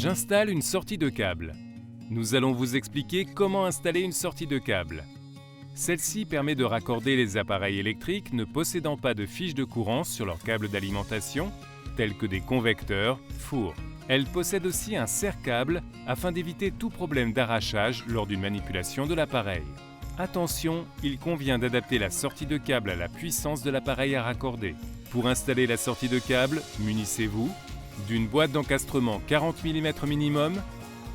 J'installe une sortie de câble. Nous allons vous expliquer comment installer une sortie de câble. Celle-ci permet de raccorder les appareils électriques ne possédant pas de fiche de courant sur leur câble d'alimentation, tels que des convecteurs, fours. Elle possède aussi un serre-câble afin d'éviter tout problème d'arrachage lors d'une manipulation de l'appareil. Attention, il convient d'adapter la sortie de câble à la puissance de l'appareil à raccorder. Pour installer la sortie de câble, munissez-vous d'une boîte d'encastrement 40 mm minimum,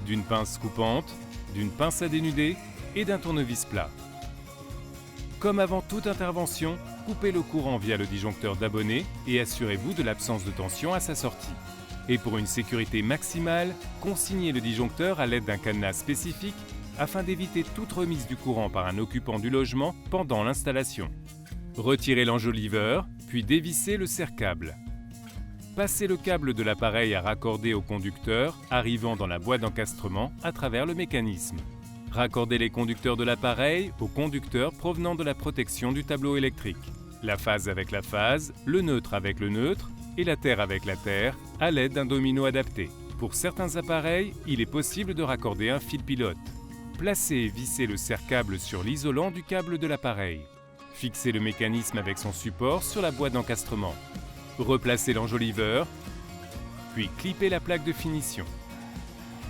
d'une pince coupante, d'une pince à dénuder et d'un tournevis plat. Comme avant toute intervention, coupez le courant via le disjoncteur d'abonné et assurez-vous de l'absence de tension à sa sortie. Et pour une sécurité maximale, consignez le disjoncteur à l'aide d'un cadenas spécifique afin d'éviter toute remise du courant par un occupant du logement pendant l'installation. Retirez l'enjoliveur, puis dévissez le serre-câble. Passez le câble de l'appareil à raccorder au conducteur arrivant dans la boîte d'encastrement à travers le mécanisme. Raccordez les conducteurs de l'appareil aux conducteurs provenant de la protection du tableau électrique. La phase avec la phase, le neutre avec le neutre et la terre avec la terre à l'aide d'un domino adapté. Pour certains appareils, il est possible de raccorder un fil pilote. Placez et vissez le serre-câble sur l'isolant du câble de l'appareil. Fixez le mécanisme avec son support sur la boîte d'encastrement. Replacez l'enjoliveur, puis clippez la plaque de finition.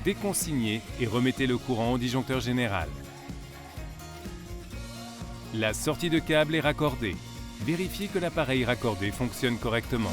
Déconsignez et remettez le courant au disjoncteur général. La sortie de câble est raccordée. Vérifiez que l'appareil raccordé fonctionne correctement.